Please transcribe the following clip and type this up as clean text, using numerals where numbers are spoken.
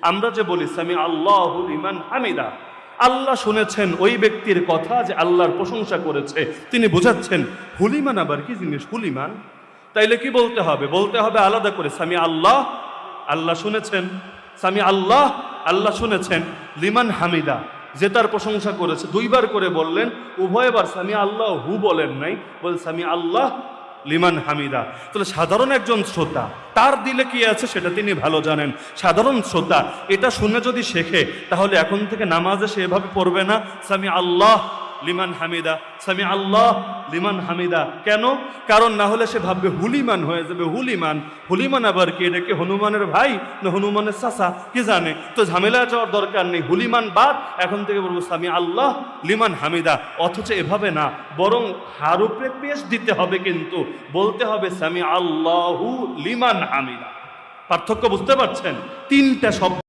আমরা যে বলি সামি আল্লাহু লিমান হামিদা, আল্লাহ শুনেছেন ওই ব্যক্তির কথা যে আল্লাহর প্রশংসা করেছে, তিনি বোঝাচ্ছেন। হুলিমান আবার কি জিনিস? হুলিমান তাইলে কি বলতে হবে? বলতে হবে আলাদা করে সামি আল্লাহ, আল্লাহ শুনেছেন, সামি আল্লাহ, আল্লাহ শুনেছেন, লিমান হামিদা, যে তার প্রশংসা করেছে। দুইবার করে বললেন, উভয়বার সামি আল্লাহ হু বলেন নাই, বল সামি আল্লাহ লিমান হামিদা। তাহলে সাধারণ একজন শ্রোতা, তার দিলে কি আছে সেটা তিনি ভালো জানেন। সাধারণ শ্রোতা এটা শুনে যদি শেখে, তাহলে এখন থেকে নামাজে সে এভাবে পড়বে না সামি আল্লাহ লিমান হামিদা, সামি আল্লাহ লিমান হামিদা। কেন? কারণ না হলে সে ভাববে হুলিমান হয়ে যাবে। হুলিমান, হুলিমান আবার কি? এটা কি হনুমানের ভাই না হনুমানের চাচা? কি জানে? তো ঝামেলা যাওয়ার দরকার নেই, হুলিমান বাদ, এখন থেকে বলবো সামি আল্লাহ লিমান হামিদা। অথচ এভাবে না, বরং হারুফে পেশ দিতে হবে, কিন্তু বলতে হবে সামি আল্লাহু লিমান হামিদা। পার্থক্য বুঝতে পারছেন? তিনটা শব্দ